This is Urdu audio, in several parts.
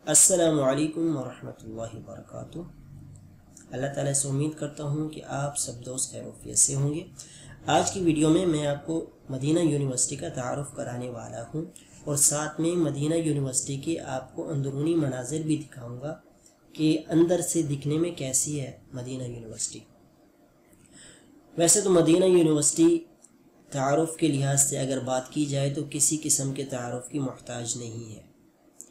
السلام علیکم ورحمۃ اللہ وبرکاتہ۔ اللہ تعالیٰ سے امید کرتا ہوں کہ آپ سب دوست خیر و عافیت سے ہوں گے۔ آج کی ویڈیو میں آپ کو مدینہ یونیورسٹی کا تعارف کرانے والا ہوں اور ساتھ میں مدینہ یونیورسٹی کے آپ کو اندرونی مناظر بھی دکھاؤں گا کہ اندر سے دکھنے میں کیسی ہے مدینہ یونیورسٹی۔ ویسے تو مدینہ یونیورسٹی تعارف کے لحاظ سے اگر بات کی جائے تو کسی قسم کے تعارف کی محتاج نہیں ہے،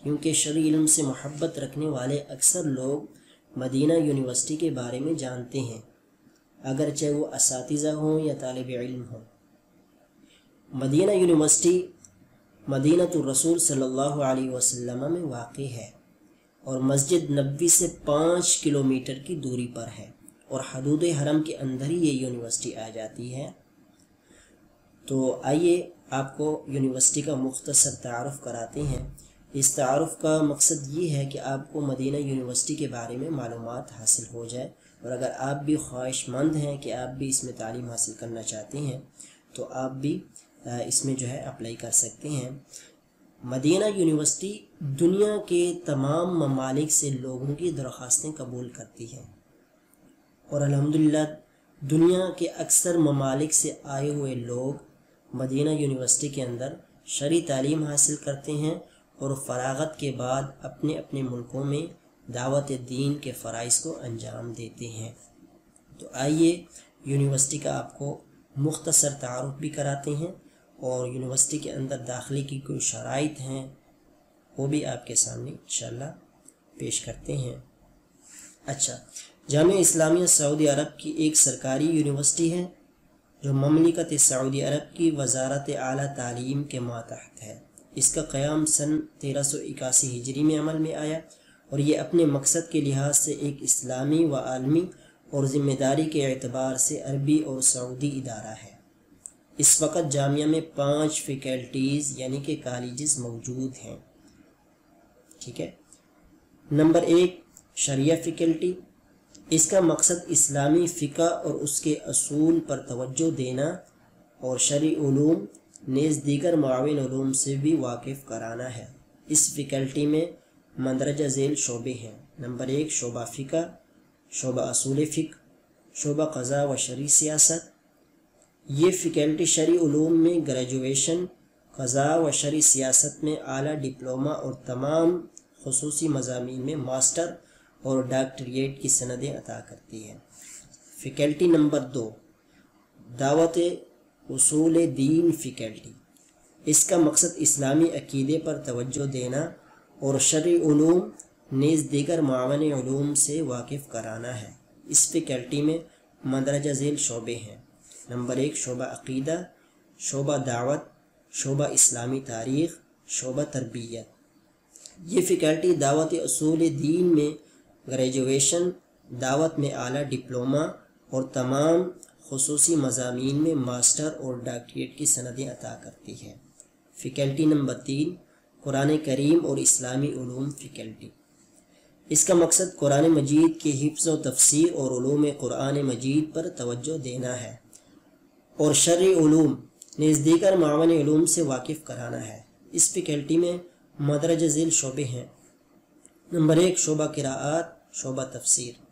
کیونکہ شرعی علم سے محبت رکھنے والے اکثر لوگ مدینہ یونیورسٹی کے بارے میں جانتے ہیں، اگرچہ وہ اساتذہ ہوں یا طالب علم ہوں۔ مدینہ یونیورسٹی مدینۃ الرسول صلی اللہ علیہ وسلم میں واقع ہے اور مسجد نبوی سے 5 کلومیٹر کی دوری پر ہے اور حدود حرم کے اندر ہی یہ یونیورسٹی آ جاتی ہے۔ تو آئیے آپ کو یونیورسٹی کا مختصر تعارف کراتے ہیں۔ اس تعارف کا مقصد یہ ہے کہ آپ کو مدینہ یونیورسٹی کے بارے میں معلومات حاصل ہو جائے، اور اگر آپ بھی خواہش مند ہیں کہ آپ بھی اس میں تعلیم حاصل کرنا چاہتے ہیں تو آپ بھی اس میں جو ہے اپلائی کر سکتے ہیں۔ مدینہ یونیورسٹی دنیا کے تمام ممالک سے لوگوں کی درخواستیں قبول کرتی ہے اور الحمدللہ دنیا کے اکثر ممالک سے آئے ہوئے لوگ مدینہ یونیورسٹی کے اندر شرعی تعلیم حاصل کرتے ہیں اور فراغت کے بعد اپنے اپنے ملکوں میں دعوت دین کے فرائض کو انجام دیتے ہیں۔ تو آئیے یونیورسٹی کا آپ کو مختصر تعارف بھی کراتے ہیں اور یونیورسٹی کے اندر داخلے کی کوئی شرائط ہیں وہ بھی آپ کے سامنے انشاءاللہ پیش کرتے ہیں۔ اچھا، جامعہ اسلامیہ سعودی عرب کی ایک سرکاری یونیورسٹی ہے جو مملکت سعودی عرب کی وزارت اعلیٰ تعلیم کے ماتحت ہے۔ اس کا قیام سن 1381 ہجری میں عمل میں آیا اور یہ اپنے مقصد کے لحاظ سے ایک اسلامی و عالمی اور ذمہ داری کے اعتبار سے عربی اور سعودی ادارہ ہے۔ اس وقت جامعہ میں 5 فیکلٹیز یعنی کہ کالجز موجود ہیں۔ ٹھیک ہے۔ نمبر 1 شریعہ فیکلٹی۔ اس کا مقصد اسلامی فقہ اور اس کے اصول پر توجہ دینا اور شرعی علوم نیز دیگر معاون علوم سے بھی واقف کرانا ہے۔ اس فیکلٹی میں مندرجہ ذیل شعبے ہیں۔ نمبر 1 شعبہ فقہ، شعبہ اصول فقہ، شعبہ قضاء و شرعی سیاست۔ یہ فیکلٹی شرعی علوم میں گریجویشن، قضاء و شرعی سیاست میں اعلیٰ ڈپلومہ اور تمام خصوصی مضامین میں ماسٹر اور ڈاکٹریٹ کی سندیں عطا کرتی ہے۔ فیکلٹی نمبر 2 دعوت اصول دین فیکلٹی۔ اس کا مقصد اسلامی عقیدے پر توجہ دینا اور شرعی علوم نیز دیگر معاون علوم سے واقف کرانا ہے۔ اس فیکلٹی میں مندرجہ ذیل شعبے ہیں۔ نمبر 1 شعبہ عقیدہ، شعبہ دعوت، شعبہ اسلامی تاریخ، شعبہ تربیت۔ یہ فیکلٹی دعوت اصول دین میں گریجویشن، دعوت میں اعلیٰ ڈپلومہ اور تمام خصوصی مضامین میں ماسٹر اور ڈاکٹریٹ کی سندیں عطا کرتی ہے۔ فیکلٹی نمبر 3 قرآن کریم اور اسلامی علوم فیکلٹی۔ اس کا مقصد قرآن مجید کے حفظ و تفسیر اور علوم قرآن مجید پر توجہ دینا ہے اور شرعی علوم نیز دیگر معاون علوم سے واقف کرانا ہے۔ اس فیکلٹی میں مندرجہ ذیل شعبے ہیں۔ نمبر 1 شعبہ قراءات، شعبہ تفسیر۔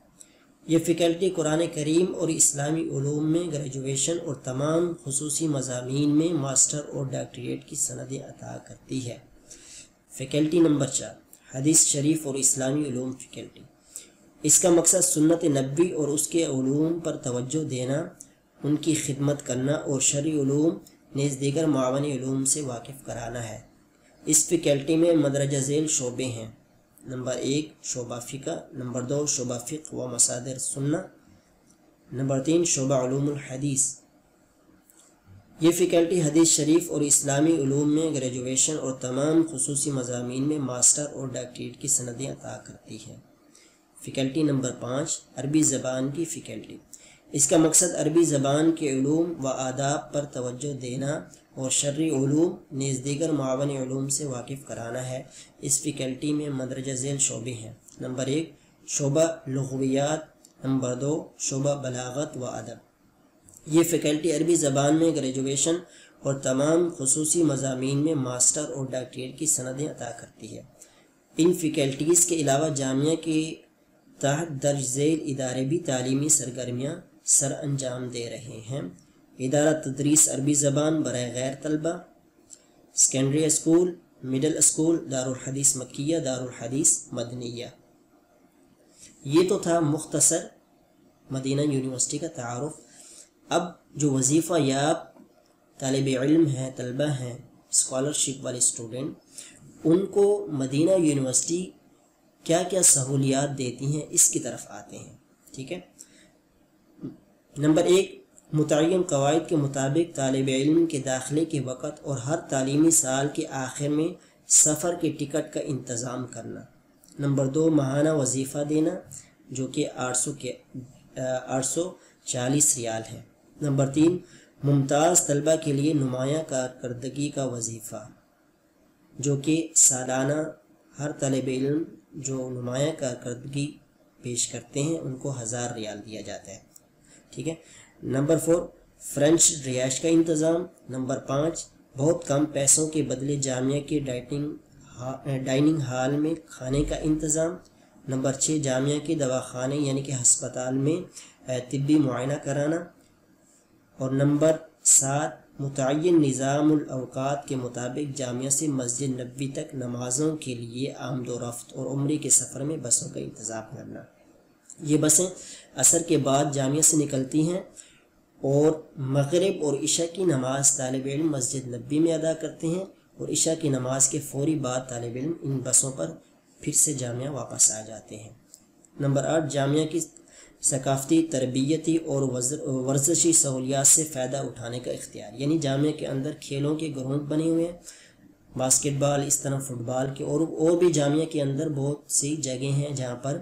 یہ فیکلٹی قرآن کریم اور اسلامی علوم میں گریجویشن اور تمام خصوصی مضامین میں ماسٹر اور ڈاکٹریٹ کی سندیں عطا کرتی ہے۔ فیکلٹی نمبر 4 حدیث شریف اور اسلامی علوم فیکلٹی۔ اس کا مقصد سنت نبوی اور اس کے علوم پر توجہ دینا، ان کی خدمت کرنا اور شرعی علوم نیز دیگر معاون علوم سے واقف کرانا ہے۔ اس فیکلٹی میں مندرجہ ذیل شعبے ہیں۔ نمبر 1 شعبہ فقہ، نمبر 2 شعبہ فقہ و مصادر سنہ، نمبر 3 شعبہ علوم الحدیث۔ یہ فیکلٹی حدیث شریف اور اسلامی علوم میں گریجویشن اور تمام خصوصی مضامین میں ماسٹر اور ڈاکٹریٹ کی سندیں عطا کرتی ہے۔ فیکلٹی نمبر 5 عربی زبان کی فیکلٹی۔ اس کا مقصد عربی زبان کے علوم و آداب پر توجہ دینا اور شرعی علوم نیز دیگر معاون علوم سے واقف کرانا ہے۔ اس فیکلٹی میں مندرجہ ذیل شعبے ہیں۔ نمبر 1 شعبہ لغویات، نمبر 2 شعبہ بلاغت و ادب۔ یہ فیکلٹی عربی زبان میں گریجویشن اور تمام خصوصی مضامین میں ماسٹر اور ڈاکٹریٹ کی سندیں عطا کرتی ہے۔ ان فیکلٹیز کے علاوہ جامعہ کے تحت درج ذیل ادارے بھی تعلیمی سرگرمیاں سر انجام دے رہے ہیں. ادارہ تدریس عربی زبان برائے غیر طلبہ، سیکنڈری اسکول، مڈل اسکول، دارالحدیث مکیہ، دارالحدیث مدنیہ. یہ تو تھا مختصر مدینہ یونیورسٹی کا تعارف. اب جو وظیفہ یاب طالب علم ہیں، طلبہ ہیں، اسکالرشپ والے اسٹوڈنٹ، ان کو مدینہ یونیورسٹی کیا کیا سہولیات دیتی ہیں اس کی طرف آتے ہیں. ٹھیک ہے. نمبر 1، متعین قواعد کے مطابق طالب علم کے داخلے کے وقت اور ہر تعلیمی سال کے آخر میں سفر کے ٹکٹ کا انتظام کرنا. نمبر 2، ماہانہ وظیفہ دینا جو کہ 840 ریال ہے. نمبر 3، ممتاز طلبہ کے لیے نمایاں کارکردگی کا وظیفہ جو کہ سالانہ ہر طالب علم جو نمایاں کارکردگی پیش کرتے ہیں ان کو 1000 ریال دیا جاتا ہے. ٹھیک ہے. نمبر 4، فرینچ رہائش کا انتظام. نمبر 5، بہت کم پیسوں کے بدلے جامعہ کے ڈائننگ ہال میں کھانے کا انتظام. نمبر 6، جامعہ کے دواخانے یعنی کہ ہسپتال میں طبی معائنہ کرانا. اور نمبر 7، متعین نظام الاوقات کے مطابق جامعہ سے مسجد نبوی تک نمازوں کے لیے آمد و رفت اور عمرے کے سفر میں بسوں کا انتظام کرنا. یہ بسیں عصر کے بعد جامعہ سے نکلتی ہیں اور مغرب اور عشاء کی نماز طالب علم مسجد نبوی میں ادا کرتے ہیں اور عشاء کی نماز کے فوری بعد طالب علم ان بسوں پر پھر سے جامعہ واپس آ جاتے ہیں. نمبر 8، جامعہ کی ثقافتی، تربیتی اور ورزشی سہولیات سے فائدہ اٹھانے کا اختیار. یعنی جامعہ کے اندر کھیلوں کے گراؤنڈ بنے ہوئے ہیں، باسکٹ بال، اس طرح فٹ بال کے، اور بھی جامعہ کے اندر بہت سی جگہیں ہیں جہاں پر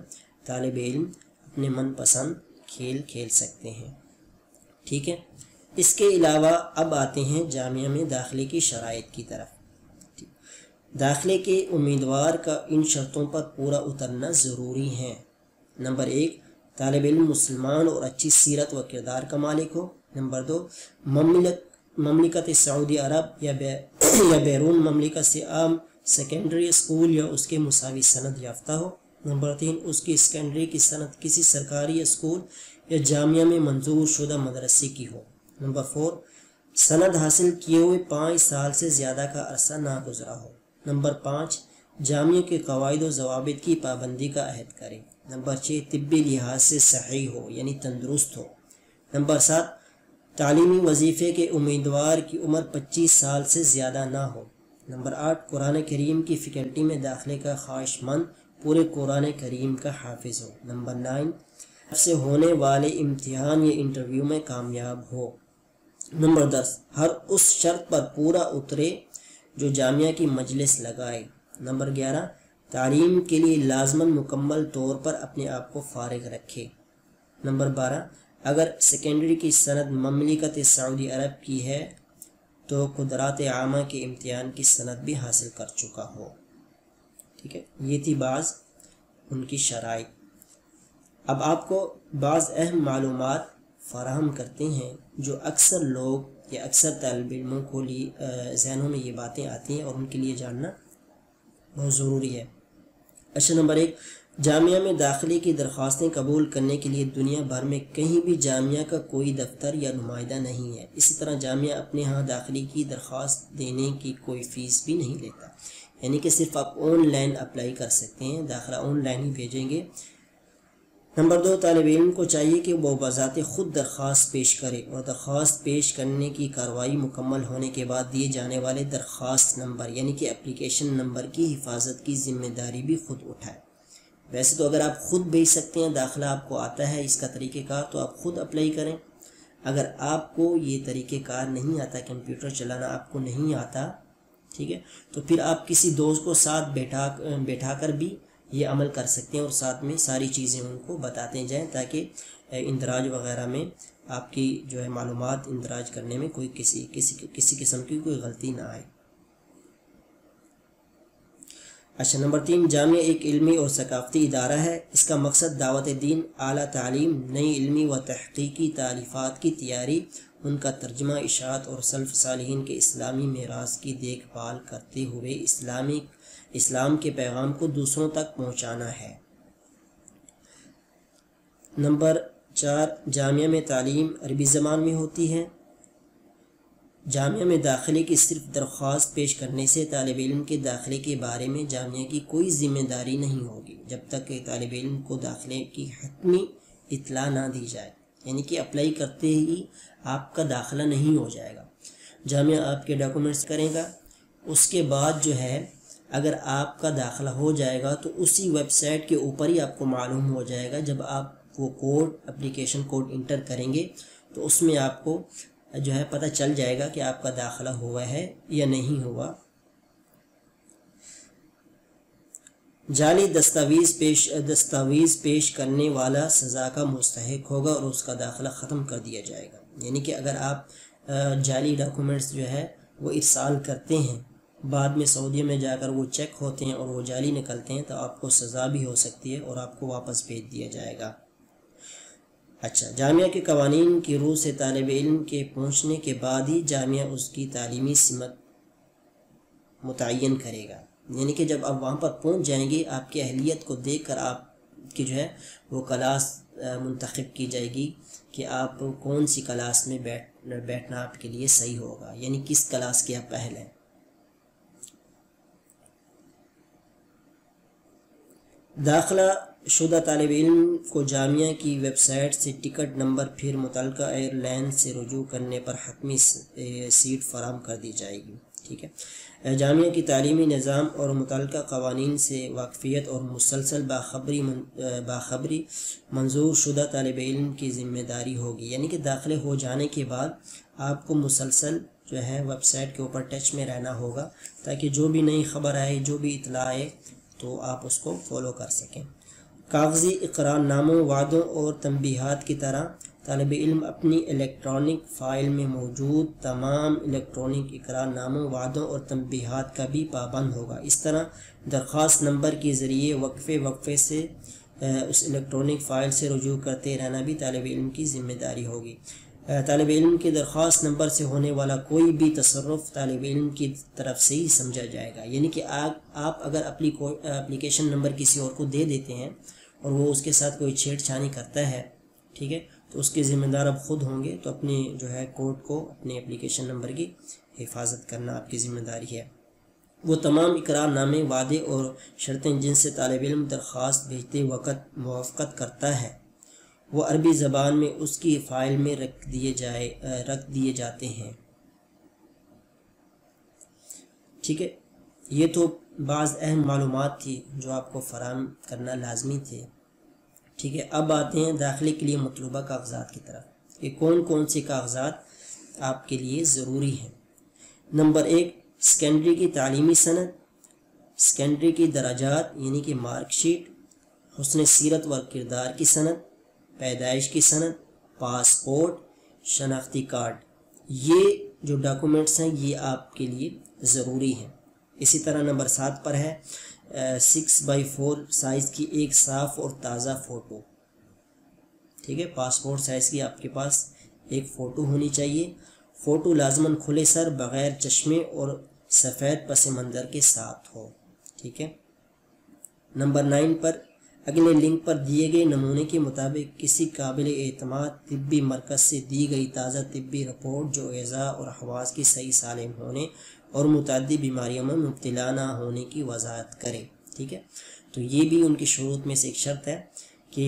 طالب علم اپنے من پسند کھیل کھیل سکتے ہیں. ٹھیک ہے. اس کے علاوہ اب آتے ہیں جامعہ میں داخلے کی شرائط کی طرف. داخلے کے امیدوار کا ان شرطوں پر پورا اترنا ضروری ہے. نمبر 1، طالب علم مسلمان اور اچھی سیرت و کردار کا مالک ہو. نمبر 2، مملکت سعودی عرب یا بیرون مملکت سے عام سیکنڈری اسکول یا اس کے مساوی سند یافتہ ہو. نمبر 3، اس کی سیکنڈری کی سند کسی سرکاری اسکول یا جامعہ میں منظور شدہ مدرسے کی ہو. نمبر 4، سند حاصل کیے ہوئے 5 سال سے زیادہ کا عرصہ نہ گزرا ہو. نمبر 5، جامعہ کے قواعد و ضوابط کی پابندی کا عہد کرے. نمبر 6، طبی لحاظ سے صحیح ہو یعنی تندرست ہو. نمبر 7، تعلیمی وظیفے کے امیدوار کی عمر 25 سال سے زیادہ نہ ہو. نمبر 8، قرآن کریم کی فیکلٹی میں داخلے کا خواہش مند پورے قرآن کریم کا حافظ ہو. نمبر 9، سے ہونے والے امتحان یا انٹرویو میں کامیاب ہو. نمبر 10، ہر اس شرط پر پورا اترے جو جامعہ کی مجلس لگائے. نمبر 11، تعلیم کے لیے لازماً مکمل طور پر اپنے آپ کو فارغ رکھے. نمبر 12، اگر سیکنڈری کی سند مملکت سعودی عرب کی ہے تو قدرات عامہ کے امتحان کی سند بھی حاصل کر چکا ہو. ٹھیک ہے. یہ تھی بعض ان کی شرائط. اب آپ کو بعض اہم معلومات فراہم کرتے ہیں جو اکثر لوگ یا اکثر طالب علموں کو ذہنوں میں یہ باتیں آتی ہیں اور ان کے لیے جاننا بہت ضروری ہے. اچھا. نمبر 1، جامعہ میں داخلے کی درخواستیں قبول کرنے کے لیے دنیا بھر میں کہیں بھی جامعہ کا کوئی دفتر یا نمائندہ نہیں ہے. اسی طرح جامعہ اپنے ہاں داخلے کی درخواست دینے کی کوئی فیس بھی نہیں لیتا، یعنی کہ صرف آپ آن لائن اپلائی کر سکتے ہیں، داخلہ آن لائن ہی بھیجیں گے. نمبر 2، طالب علم کو چاہیے کہ وہ بذات خود درخواست پیش کرے اور درخواست پیش کرنے کی کارروائی مکمل ہونے کے بعد دیے جانے والے درخواست نمبر یعنی کہ اپلیکیشن نمبر کی حفاظت کی ذمہ داری بھی خود اٹھائے. ویسے تو اگر آپ خود بھیج سکتے ہیں، داخلہ آپ کو آتا ہے اس کا طریقہ کار، تو آپ خود اپلائی کریں. اگر آپ کو یہ طریقہ کار نہیں آتا، کمپیوٹر چلانا آپ کو نہیں آتا، ٹھیک ہے، تو پھر آپ کسی دوست کو ساتھ بیٹھا کر بھی یہ عمل کر سکتے ہیں اور ساتھ میں ساری چیزیں ان کو بتاتے جائیں تاکہ اندراج وغیرہ میں آپ کی جو ہے معلومات اندراج کرنے میں کوئی کسی قسم کی کوئی غلطی نہ آئے. اچھا نمبر 3، جامعہ ایک علمی اور ثقافتی ادارہ ہے، اس کا مقصد دعوت دین، اعلیٰ تعلیم، نئی علمی و تحقیقی تالیفات کی تیاری، ان کا ترجمہ، اشاعت اور سلف صالحین کے اسلامی میراث کی دیکھ بھال کرتے ہوئے اسلام کے پیغام کو دوسروں تک پہنچانا ہے۔ نمبر 4، جامعہ میں تعلیم عربی زبان میں ہوتی ہے۔ جامعہ میں داخلے کی صرف درخواست پیش کرنے سے طالب علم کے داخلے کے بارے میں جامعہ کی کوئی ذمہ داری نہیں ہوگی جب تک کہ طالب علم کو داخلے کی حتمی اطلاع نہ دی جائے، یعنی کہ اپلائی کرتے ہی آپ کا داخلہ نہیں ہو جائے گا۔ جامعہ آپ کے ڈاکومنٹس کرے گا، اس کے بعد جو ہے اگر آپ کا داخلہ ہو جائے گا تو اسی ویب سائٹ کے اوپر ہی آپ کو معلوم ہو جائے گا۔ جب آپ وہ کوڈ، اپلیکیشن کوڈ انٹر کریں گے تو اس میں آپ کو جو ہے پتہ چل جائے گا کہ آپ کا داخلہ ہوا ہے یا نہیں ہوا۔ جعلی دستاویز پیش کرنے والا سزا کا مستحق ہوگا اور اس کا داخلہ ختم کر دیا جائے گا۔ یعنی کہ اگر آپ جعلی ڈاکومنٹس جو ہے وہ ارسال کرتے ہیں، بعد میں سعودیہ میں جا کر وہ چیک ہوتے ہیں اور وہ جعلی نکلتے ہیں، تو آپ کو سزا بھی ہو سکتی ہے اور آپ کو واپس بھیج دیا جائے گا۔ اچھا، جامعہ کے قوانین کی روح سے طالب علم کے پہنچنے کے بعد ہی جامعہ اس کی تعلیمی سمت متعین کرے گا۔ یعنی کہ جب آپ وہاں پر پہنچ جائیں گے، آپ کی اہلیت کو دیکھ کر آپ کی جو ہے وہ کلاس منتخب کی جائے گی کہ آپ کون سی کلاس میں بیٹھنا آپ کے لیے صحیح ہوگا، یعنی کس کلاس کے آپ اہل ہیں۔ داخلہ شدہ طالب علم کو جامعہ کی ویب سائٹ سے ٹکٹ نمبر پھر متعلقہ ایئر لائن سے رجوع کرنے پر حتمی سیٹ فراہم کر دی جائے گی۔ ٹھیک ہے، جامعہ کی تعلیمی نظام اور متعلقہ قوانین سے واقفیت اور مسلسل باخبری منظور شدہ طالب علم کی ذمہ داری ہوگی۔ یعنی کہ داخلے ہو جانے کے بعد آپ کو مسلسل جو ہے ویب سائٹ کے اوپر ٹچ میں رہنا ہوگا تاکہ جو بھی نئی خبر آئے، جو بھی اطلاع آئے تو آپ اس کو فالو کر سکیں۔ کاغذی اقرار ناموں، وعدوں اور تنبیہات کی طرح طالب علم اپنی الیکٹرانک فائل میں موجود تمام الیکٹرانک اقرار ناموں، وعدوں اور تنبیہات کا بھی پابند ہوگا۔ اس طرح درخواست نمبر کے ذریعے وقفے سے اس الیکٹرانک فائل سے رجوع کرتے رہنا بھی طالب علم کی ذمہ داری ہوگی۔ طالب علم کے درخواست نمبر سے ہونے والا کوئی بھی تصرف طالب علم کی طرف سے ہی سمجھا جائے گا۔ یعنی کہ آپ اگر اپلیکیشن نمبر کسی اور کو دے دیتے ہیں اور وہ اس کے ساتھ کوئی چھیڑ چھانی کرتا ہے، ٹھیک ہے، تو اس کے ذمہ دار اب خود ہوں گے، تو اپنی جو ہے کوڈ کو، اپنے اپلیکیشن نمبر کی حفاظت کرنا آپ کی ذمہ داری ہے۔ وہ تمام اقرار نامے، وعدے اور شرطیں جن سے طالب علم درخواست بھیجتے وقت موافقت کرتا ہے، وہ عربی زبان میں اس کی فائل میں رکھ دیے جاتے ہیں۔ ٹھیک ہے، یہ تو بعض اہم معلومات تھی جو آپ کو فراہم کرنا لازمی تھے۔ ٹھیک ہے، اب آتے ہیں داخلے کے لیے مطلوبہ کاغذات کی طرف کہ کون کون سے کاغذات آپ کے لیے ضروری ہیں۔ نمبر 1، سیکنڈری کی تعلیمی سند، سیکنڈری کی درجات یعنی کہ مارک شیٹ، حسن سیرت و کردار کی سند، پیدائش کی سند، پاسپورٹ، شناختی کارڈ۔ یہ جو ڈاکومنٹس ہیں یہ آپ کے لیے ضروری ہیں۔ اسی طرح نمبر 7 پر ہے 6x4 سائز کی ایک صاف اور تازہ فوٹو۔ ٹھیک ہے، پاسپورٹ سائز کی آپ کے پاس ایک فوٹو ہونی چاہیے۔ فوٹو لازماً کھلے سر، بغیر چشمے اور سفید پس منظر کے ساتھ ہو۔ ٹھیک ہے، نمبر 9 پر اگلے لنک پر دیے گئے نمونے کے مطابق کسی قابل اعتماد طبی مرکز سے دی گئی تازہ طبی رپورٹ جو اعضاء اور حواس کی صحیح سالم ہونے اور متعدی بیماریوں میں مبتلا نہ ہونے کی وضاحت کرے۔ ٹھیک ہے، تو یہ بھی ان کی شروط میں سے ایک شرط ہے کہ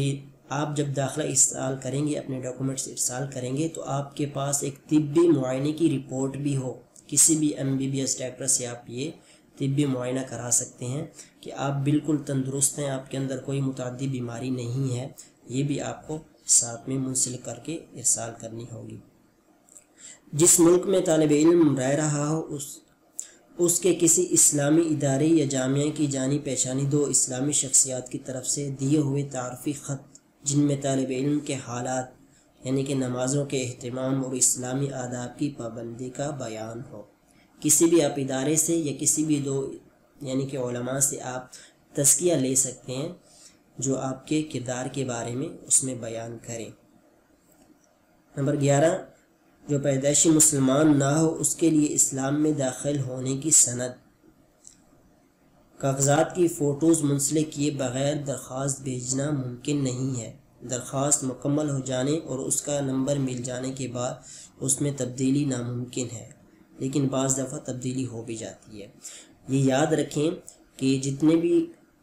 آپ جب داخلہ ارسال کریں گے، اپنے ڈاکومنٹس ارسال کریں گے، تو آپ کے پاس ایک طبی معائنے کی رپورٹ بھی ہو۔ کسی بھی MBBS ڈاکٹر سے آپ یہ طبی معائنہ کرا سکتے ہیں کہ آپ بالکل تندرست ہیں، آپ کے اندر کوئی متعدی بیماری نہیں ہے۔ یہ بھی آپ کو ساتھ میں منسلک کر کے ارسال کرنی ہوگی۔ جس ملک میں طالب علم رہ رہا ہو اس کے کسی اسلامی ادارے یا جامعہ کی جانی پہچانی 2 اسلامی شخصیات کی طرف سے دیے ہوئے تعارفی خط جن میں طالب علم کے حالات یعنی کہ نمازوں کے اہتمام اور اسلامی آداب کی پابندی کا بیان ہو۔ کسی بھی آپ ادارے سے یا کسی بھی 2 یعنی کہ علماء سے آپ تزکیہ لے سکتے ہیں جو آپ کے کردار کے بارے میں اس میں بیان کریں۔ نمبر 11، جو پیدائشی مسلمان نہ ہو اس کے لیے اسلام میں داخل ہونے کی سند۔ کاغذات کی فوٹوز منسلک کیے بغیر درخواست بھیجنا ممکن نہیں ہے۔ درخواست مکمل ہو جانے اور اس کا نمبر مل جانے کے بعد اس میں تبدیلی ناممکن ہے، لیکن بعض دفعہ تبدیلی ہو بھی جاتی ہے۔ یہ یاد رکھیں کہ جتنے بھی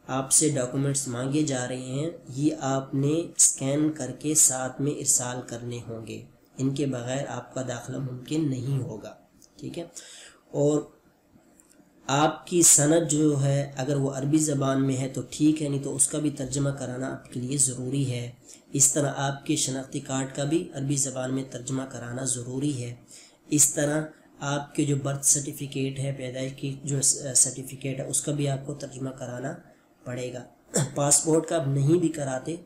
آپ سے ڈاکومنٹس مانگے جا رہے ہیں یہ آپ نے اسکین کر کے ساتھ میں ارسال کرنے ہوں گے، ان کے بغیر آپ کا داخلہ ممکن نہیں ہوگا، ٹھیک ہے۔ اور آپ کی سند جو ہے اگر وہ عربی زبان میں ہے تو ٹھیک ہے، نہیں تو اس کا بھی ترجمہ کرانا آپ کے لیے ضروری ہے۔ اس طرح آپ کے شناختی کارڈ کا بھی عربی زبان میں ترجمہ کرانا ضروری ہے۔ اس طرح آپ کے جو برتھ سرٹیفکیٹ ہے، پیدائش کی جو سرٹیفکیٹ ہے، اس کا بھی آپ کو ترجمہ کرانا پڑے گا۔ پاسپورٹ کا نہیں بھی کراتے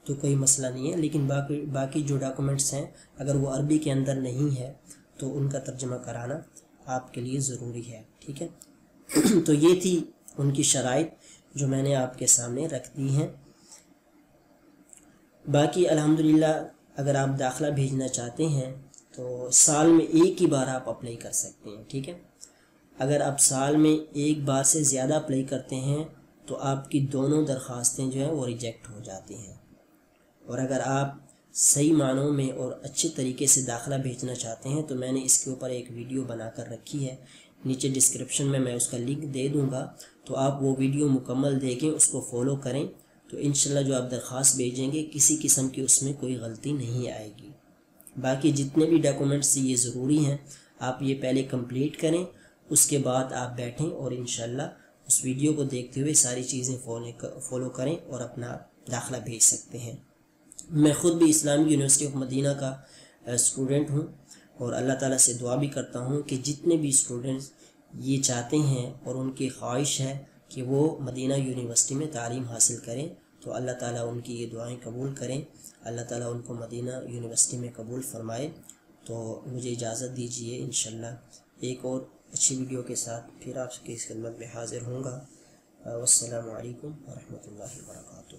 تو کوئی مسئلہ نہیں ہے، لیکن باقی جو ڈاکومنٹس ہیں اگر وہ عربی کے اندر نہیں ہے تو ان کا ترجمہ کرانا آپ کے لیے ضروری ہے، ٹھیک ہے۔ تو یہ تھی ان کی شرائط جو میں نے آپ کے سامنے رکھ دی ہیں۔ باقی الحمدللہ اگر آپ داخلہ بھیجنا چاہتے ہیں تو سال میں ایک ہی بار آپ اپلائی کر سکتے ہیں، ٹھیک ہے۔ اگر آپ سال میں ایک بار سے زیادہ اپلائی کرتے ہیں تو آپ کی دونوں درخواستیں جو ہیں وہ ریجیکٹ ہو جاتی ہیں۔ اور اگر آپ صحیح معنوں میں اور اچھے طریقے سے داخلہ بھیجنا چاہتے ہیں تو میں نے اس کے اوپر ایک ویڈیو بنا کر رکھی ہے، نیچے ڈسکرپشن میں اس کا لنک دے دوں گا، تو آپ وہ ویڈیو مکمل دیکھیں، اس کو فالو کریں، تو انشاءاللہ جو آپ درخواست بھیجیں گے کسی قسم کی اس میں کوئی غلطی نہیں آئے گی۔ باقی جتنے بھی ڈاکومنٹس یہ ضروری ہیں آپ یہ پہلے کمپلیٹ کریں، اس کے بعد آپ بیٹھیں اور انشاءاللہ اس ویڈیو کو دیکھتے ہوئے ساری چیزیں فالو کریں اور اپنا داخلہ بھیج سکتے ہیں۔ میں خود بھی اسلامی یونیورسٹی آف مدینہ کا اسٹوڈنٹ ہوں اور اللہ تعالیٰ سے دعا بھی کرتا ہوں کہ جتنے بھی اسٹوڈنٹس یہ چاہتے ہیں اور ان کی خواہش ہے کہ وہ مدینہ یونیورسٹی میں تعلیم حاصل کریں تو اللہ تعالیٰ ان کی یہ دعائیں قبول کریں، اللہ تعالیٰ ان کو مدینہ یونیورسٹی میں قبول فرمائے۔ تو مجھے اجازت دیجیے، انشاءاللہ ایک اور اچھی ویڈیو کے ساتھ پھر آپ کی خدمت میں حاضر ہوں گا۔ والسلام علیکم ورحمۃ اللہ وبرکاتہ۔